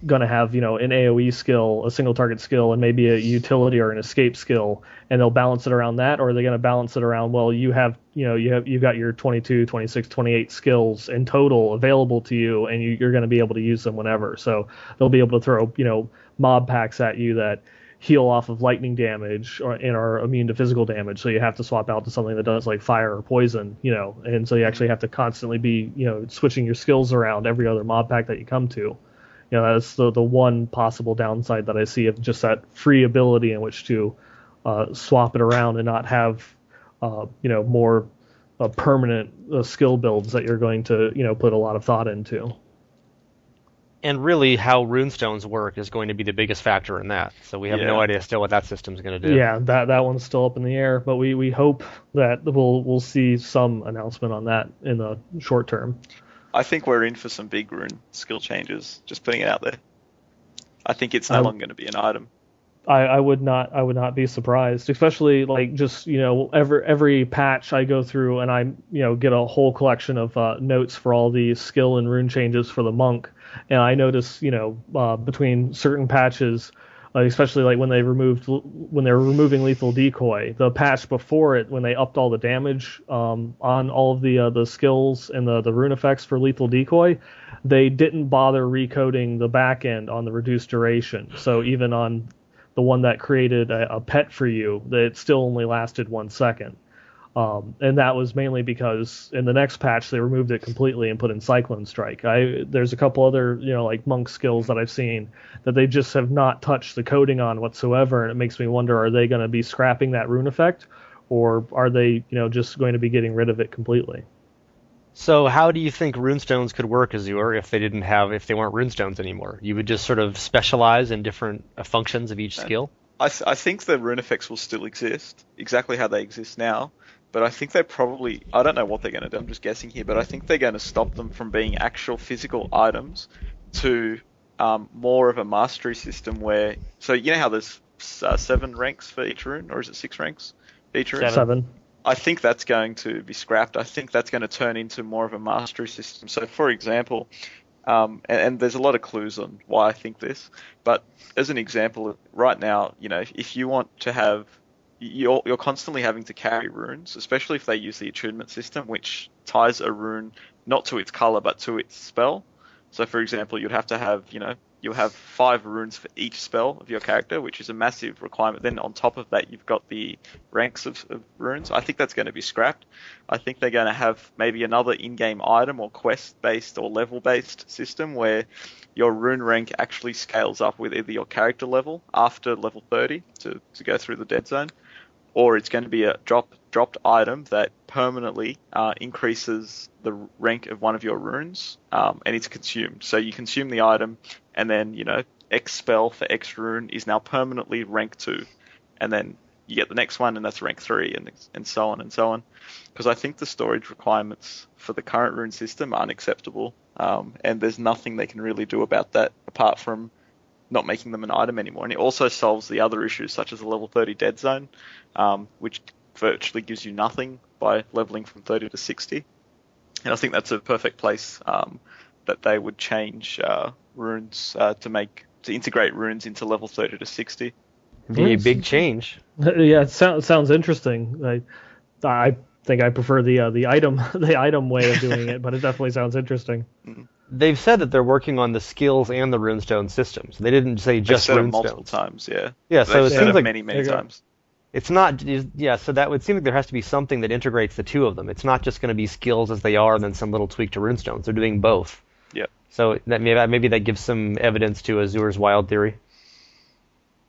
going to have, an AoE skill, a single target skill, and maybe a utility or an escape skill, and they'll balance it around that? Or are they going to balance it around, well, you've got your 22, 26, 28 skills in total available to you, and you're going to be able to use them whenever. So they'll be able to throw, mob packs at you that heal off of lightning damage and are immune to physical damage. So you have to swap out to something that does like fire or poison, and so you actually have to constantly be, switching your skills around every other mob pack that you come to. That's the one possible downside that I see of just that free ability in which to swap it around and not have, more permanent skill builds that you're going to, put a lot of thought into. And really, how runestones work is going to be the biggest factor in that. So we have no idea still what that system's going to do. Yeah, that one's still up in the air, but we hope that we'll see some announcement on that in the short term. I think we're in for some big rune skill changes. Just putting it out there. I think it's no longer going to be an item. I would not be surprised, especially like just every patch I go through and I get a whole collection of notes for all the skill and rune changes for the monk, and I notice between certain patches, especially like when they were removing lethal decoy, the patch before it when they upped all the damage on all of the skills and the rune effects for lethal decoy, they didn't bother recoding the back end on the reduced duration. So even on the one that created a pet for you, that it still only lasted 1 second. And that was mainly because in the next patch they removed it completely and put in Cyclone Strike. There's a couple other like monk skills that I've seen that they just have not touched the coding on whatsoever, and it makes me wonder, are they going to be scrapping that rune effect, or are they just going to be getting rid of it completely? So how do you think runestones could work, Azzure, if they weren't runestones anymore? You would just sort of specialize in different functions of each skill? I think the rune effects will still exist, exactly how they exist now, but I think they probably, I don't know what they're going to do, I'm just guessing here, but I think they're going to stop them from being actual physical items to more of a mastery system where, so you know how there's 7 ranks for each rune, or is it 6 ranks for each rune? 7. I think that's going to be scrapped. I think that's going to turn into more of a mastery system. So, for example, and there's a lot of clues on why I think this, but as an example, right now, you know, if you want to have, you're constantly having to carry runes, especially if they use the attunement system, which ties a rune not to its color but to its spell. So, for example, you'd have to have, you know, you'll have 5 runes for each spell of your character, which is a massive requirement. Then on top of that, you've got the ranks of runes. I think that's going to be scrapped. I think they're going to have maybe another in-game item or quest-based or level-based system where your rune rank actually scales up with either your character level after level 30 to go through the dead zone, or it's going to be a dropped item that permanently increases the rank of one of your runes, and it's consumed. So you consume the item, and then, you know, X spell for X rune is now permanently rank 2, and then you get the next one, and that's rank 3, and so on and so on. Because I think the storage requirements for the current rune system aren't acceptable, and there's nothing they can really do about that apart from not making them an item anymore. And it also solves the other issues, such as the level 30 dead zone, which virtually gives you nothing by leveling from 30 to 60. And I think that's a perfect place that they would change runes to integrate runes into level 30 to 60. It'd be a big change. Yeah, it sounds interesting. I think I prefer the item way of doing it, but it definitely sounds interesting. They've said that they're working on the skills and the runestone systems. They didn't say just runestones. multiple times, yeah. Yeah, so it seems like many times. It's not, yeah, so that would seem like there has to be something that integrates the two of them. It's not just going to be skills as they are and then some little tweak to runestones. They're doing both. Yeah. So that maybe that gives some evidence to Azzure's wild theory.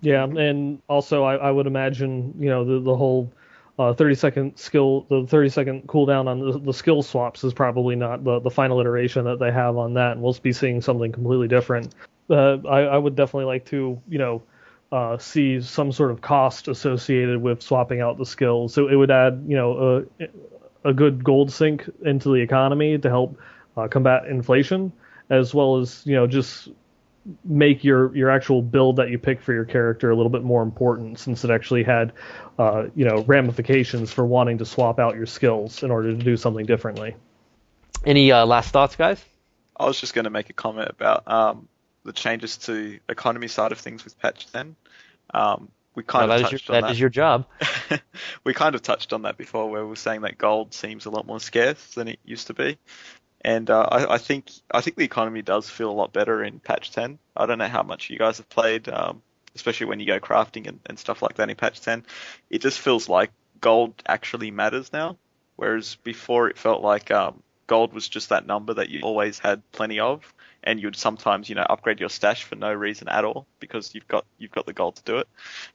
Yeah, and also I would imagine, you know, the whole 30-second skill, the 30-second cooldown on the skill swaps is probably not the final iteration that they have on that, and we'll be seeing something completely different. I would definitely like to, you know, see some sort of cost associated with swapping out the skills. So it would add, you know, a good gold sink into the economy to help combat inflation, as well as, you know, just make your actual build that you pick for your character a little bit more important, since it actually had, you know, ramifications for wanting to swap out your skills in order to do something differently. Any last thoughts, guys? I was just going to make a comment about the changes to economy side of things with patch 10. We kind of touched on that. That is your job. We kind of touched on that before, where we were saying that gold seems a lot more scarce than it used to be. And I think the economy does feel a lot better in patch 10. I don't know how much you guys have played, especially when you go crafting and stuff like that in patch 10. It just feels like gold actually matters now, whereas before it felt like gold was just that number that you always had plenty of, and you'd sometimes, you know, upgrade your stash for no reason at all because you've got the gold to do it.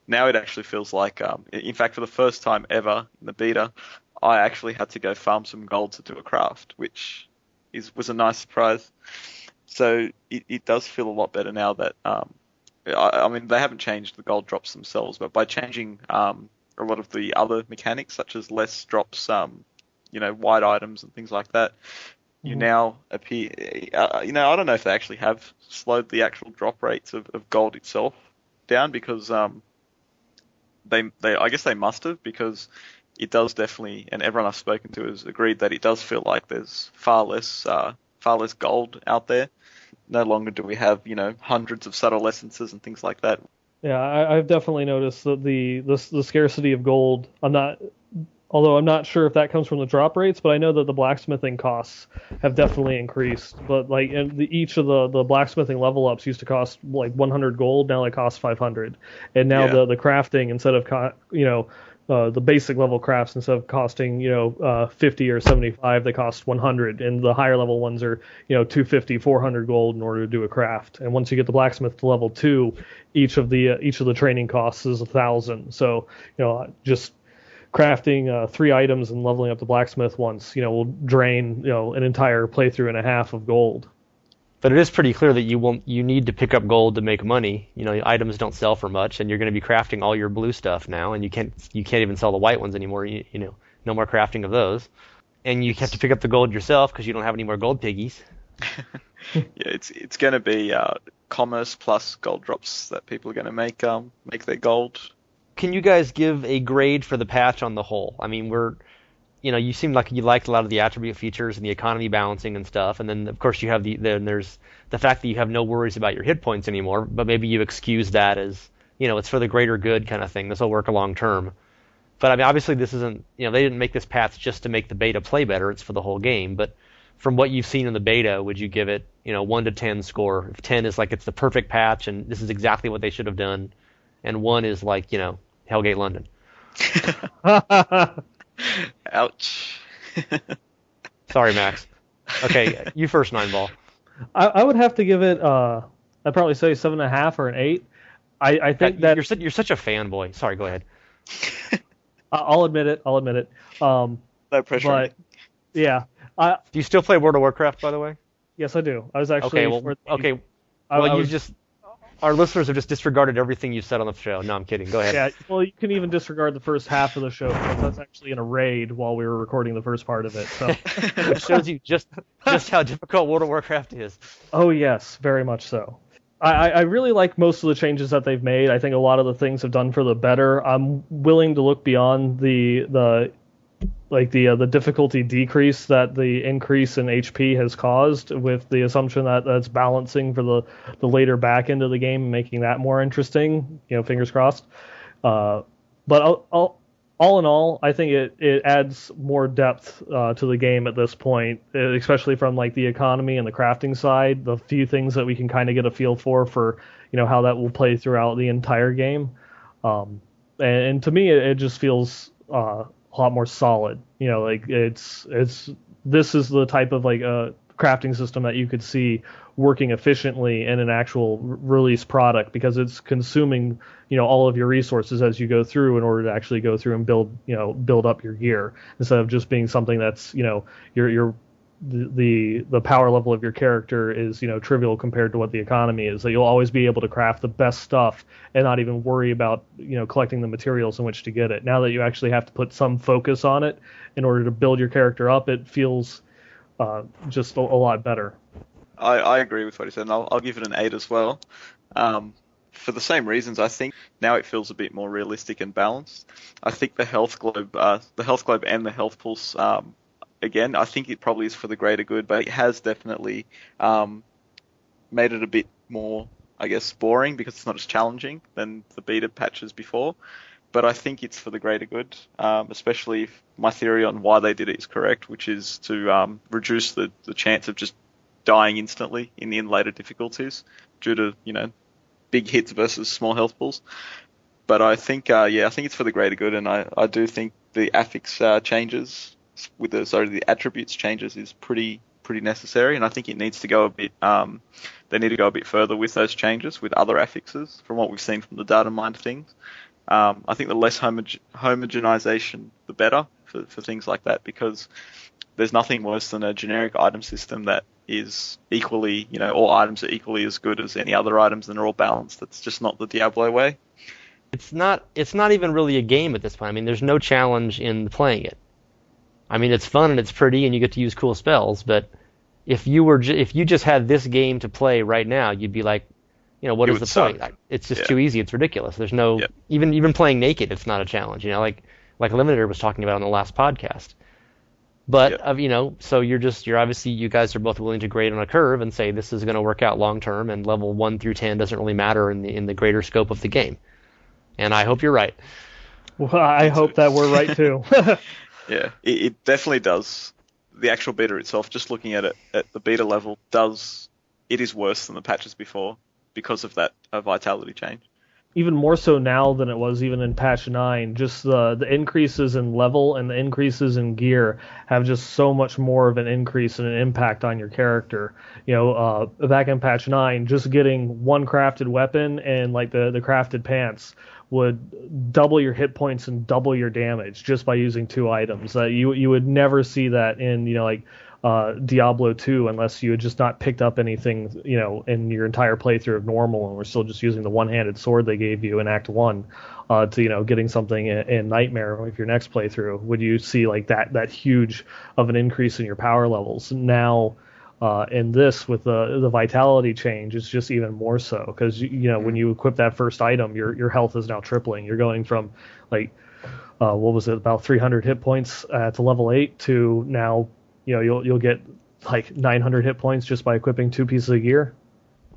Now it actually feels like, in fact, for the first time ever in the beta, I actually had to go farm some gold to do a craft, which was a nice surprise. So it does feel a lot better now that, I mean, they haven't changed the gold drops themselves, but by changing a lot of the other mechanics, such as less drops, you know, white items and things like that, you now appear, you know, I don't know if they actually have slowed the actual drop rates of gold itself down, because they I guess they must have, because it does definitely, and everyone I've spoken to has agreed that it does feel like there's far less gold out there. No longer do we have, you know, hundreds of subtle essences and things like that. Yeah, I've definitely noticed that the scarcity of gold. Although I'm not sure if that comes from the drop rates, but I know that the blacksmithing costs have definitely increased. But like, each of the blacksmithing level ups used to cost like 100 gold, now they cost 500. And now the crafting, instead of the basic level crafts, instead of costing 50 or 75, they cost 100, and the higher level ones are 250, 400 gold in order to do a craft. And once you get the blacksmith to level 2, each of the training costs is 1,000. So just crafting 3 items and leveling up the blacksmith once will drain an entire playthrough and a half of gold. But it is pretty clear that you need to pick up gold to make money. Items don't sell for much, and you're going to be crafting all your blue stuff now, and you can't even sell the white ones anymore. No more crafting of those, and you have to pick up the gold yourself because you don't have any more gold piggies. Yeah, it's going to be commerce plus gold drops that people are going to make their gold. Can you guys give a grade for the patch on the whole? I mean, you seem like you liked a lot of the attribute features and the economy balancing and stuff, and then of course you have then there's the fact that you have no worries about your hit points anymore, but maybe you excuse that as, it's for the greater good kind of thing. This will work a long term. But I mean, obviously this isn't, they didn't make this patch just to make the beta play better. It's for the whole game. But from what you've seen in the beta, would you give it, 1 to 10 score? If 10 is like it's the perfect patch and this is exactly what they should have done, and 1 is like, Hellgate London. Ouch. Sorry, Max. Okay, you first, Neinball. I would have to give it, I'd probably say 7.5 or an 8. I think that you're such a fanboy. Sorry, go ahead. I'll admit it. No pressure. But yeah. Do you still play World of Warcraft, by the way? Yes, I do. I was actually our listeners have just disregarded everything you said on the show. No, I'm kidding. Go ahead. Yeah, well, you can even disregard the first half of the show because that's actually in a raid while we were recording the first part of it. So it shows you just how difficult World of Warcraft is. Oh yes, very much so. I really like most of the changes that they've made. I think a lot of the things have done for the better. I'm willing to look beyond the difficulty decrease that the increase in HP has caused, with the assumption that that's balancing for the later back end of the game and making that more interesting. Fingers crossed. But all in all, I think it adds more depth to the game at this point, especially from like the economy and the crafting side. The few things that we can kind of get a feel for how that will play throughout the entire game. And to me, it just feels a lot more solid. This is the type of crafting system that you could see working efficiently in an actual release product, because it's consuming all of your resources as you go through in order to actually go through and build up your gear, instead of just being something that's the power level of your character is trivial compared to what the economy is. So you'll always be able to craft the best stuff and not even worry about collecting the materials in which to get it. Now that you actually have to put some focus on it in order to build your character up, it feels just a lot better. I agree with what he said, and I'll give it an 8 as well. For the same reasons, I think now it feels a bit more realistic and balanced. I think the health globe and the health pulse, again, I think it probably is for the greater good, but it has definitely made it a bit more, I guess, boring, because it's not as challenging than the beta patches before. But I think it's for the greater good, especially if my theory on why they did it is correct, which is to reduce the chance of just dying instantly in later difficulties due to, big hits versus small health pools. But I think, I think it's for the greater good, and I do think the affix changes with the attributes changes is pretty necessary, and I think it needs to go a bit. They need to go a bit further with those changes with other affixes, from what we've seen from the data mined things. I think the less homogenization, the better for things like that, because there's nothing worse than a generic item system that is equally, all items are equally as good as any other items and they're all balanced. That's just not the Diablo way. It's not even really a game at this point. I mean, there's no challenge in playing it. I mean, it's fun and it's pretty and you get to use cool spells, but if you just had this game to play right now, you'd be like, what is the point? It's just too easy. It's ridiculous. There's no even playing naked. It's not a challenge. Like Eliminator was talking about on the last podcast. But so you're obviously, you guys are both willing to grade on a curve and say this is going to work out long term, and level 1 through 10 doesn't really matter in the greater scope of the game. And I hope you're right. Well, I hope that we're right too. Yeah, it definitely does. The actual beta itself, just looking at it at the beta level, it is worse than the patches before because of that vitality change. Even more so now than it was even in patch 9. Just the increases in level and the increases in gear have just so much more of an increase and an impact on your character. Back in patch 9, just getting one crafted weapon and like the crafted pants would double your hit points and double your damage just by using 2 items. You would never see that in Diablo 2 unless you had just not picked up anything, in your entire playthrough of normal, and we're still just using the one-handed sword they gave you in Act 1 to, getting something in Nightmare with your next playthrough. Would you see like that huge of an increase in your power levels? Now, in this, with the vitality change, it's just even more so, because when you equip that first item, your health is now tripling. You're going from like what was it, about 300 hit points to level 8 to now you'll get like 900 hit points just by equipping 2 pieces of gear.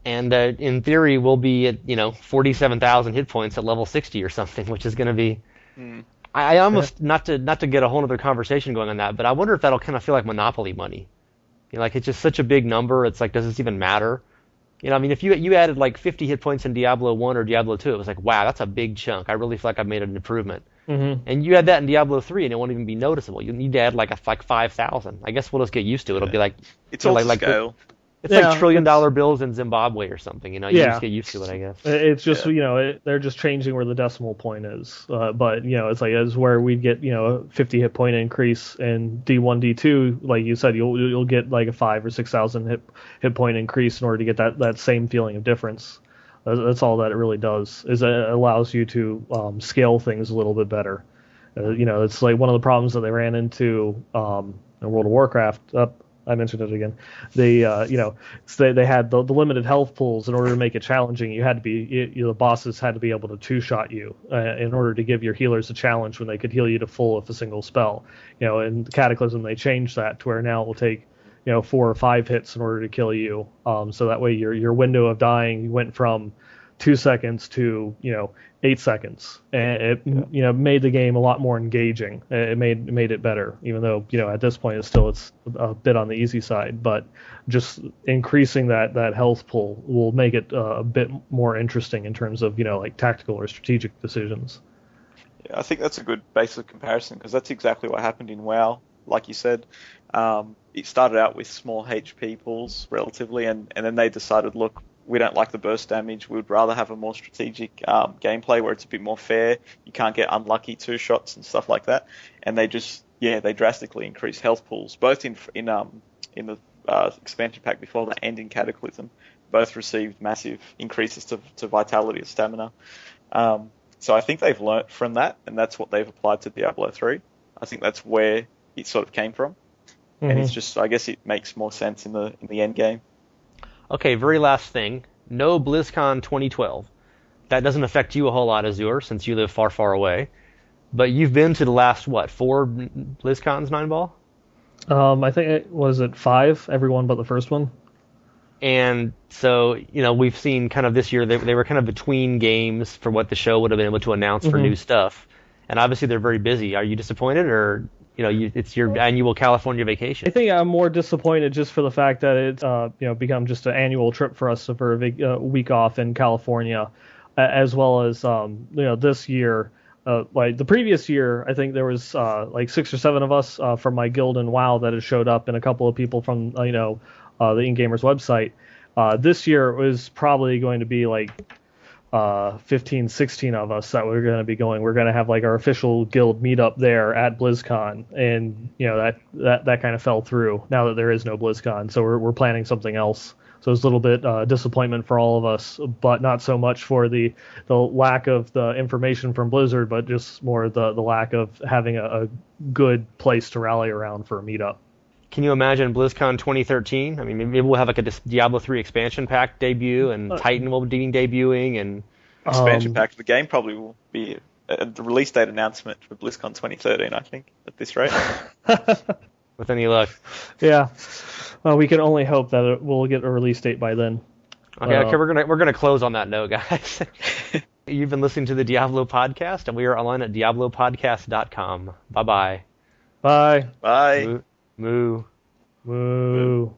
And in theory, we'll be at 47,000 hit points at level 60 or something, which is going to be. I almost not to get a whole other conversation going on that, but I wonder if that'll kind of feel like Monopoly money. Like it's just such a big number. It's like, does this even matter? If you added like 50 hit points in Diablo 1 or Diablo 2, it was like, wow, that's a big chunk. I really feel like I've made an improvement. Mm-hmm. And you add that in Diablo 3, and it won't even be noticeable. You need to add like 5,000. I guess we'll just get used to it. It'll be like it's all like scale. It's like $1 trillion bills in Zimbabwe or something. You just get used to it, I guess. It's just they're just changing where the decimal point is. But it's like as where we'd get a 50 hit point increase in D1, D2. Like you said, you'll get like a 5,000 or 6,000 hit point increase in order to get that same feeling of difference. That's all that it really does. Is it allows you to scale things a little bit better. It's like one of the problems that they ran into in World of Warcraft. I mentioned it again. They had the limited health pools. In order to make it challenging, you had to be the bosses had to be able to two-shot you in order to give your healers a challenge when they could heal you to full with a single spell. In Cataclysm, they changed that to where now it will take 4 or 5 hits in order to kill you. So that way your window of dying went from 2 seconds to 8 seconds, and it made the game a lot more engaging. It made it better, even though at this point it's a bit on the easy side. But just increasing that health pool will make it a bit more interesting in terms of like tactical or strategic decisions. Yeah, I think that's a good basic comparison, because that's exactly what happened in WoW. Like you said, it started out with small HP pools relatively, and then they decided, look, we don't like the burst damage. We would rather have a more strategic gameplay where it's a bit more fair. You can't get unlucky 2 shots and stuff like that. And they drastically increased health pools, both in the expansion pack before that and in Cataclysm. Both received massive increases to vitality and stamina. So I think they've learnt from that, and that's what they've applied to Diablo 3. I think that's where it sort of came from. Mm-hmm. And it's just, I guess it makes more sense in the end game. Okay, very last thing. No BlizzCon 2012. That doesn't affect you a whole lot, Azzure, since you live far, far away. But you've been to the last, 4 BlizzCons, Neinball? I think it was 5, everyone but the first one. And so, we've seen kind of this year, they were kind of between games for what the show would have been able to announce for new stuff. And obviously they're very busy. Are you disappointed, or it's your annual California vacation? I think I'm more disappointed just for the fact that it's become just an annual trip for us for a week off in California, as well as this year. Like the previous year, I think there was like 6 or 7 of us from my guild in WoW that had showed up, and a couple of people from the InGamers website. This year it was probably going to be like 15, 16 of us that we're going to be going. We're going to have like our official guild meetup there at BlizzCon, and that kind of fell through now that there is no BlizzCon. So we're planning something else. So it's a little bit disappointment for all of us, but not so much for the lack of the information from Blizzard, but just more the lack of having a good place to rally around for a meetup. Can you imagine BlizzCon 2013? I mean, maybe we'll have like a Diablo 3 expansion pack debut, and Titan will be debuting, and expansion pack. The game probably will be the release date announcement for BlizzCon 2013. I think at this rate. With any luck. Yeah. Well, we can only hope that we'll get a release date by then. Okay, we're gonna close on that note, guys. You've been listening to the Diablo podcast, and we are online at diablopodcast.com. Bye-bye. Bye. Bye. Moo. Moo.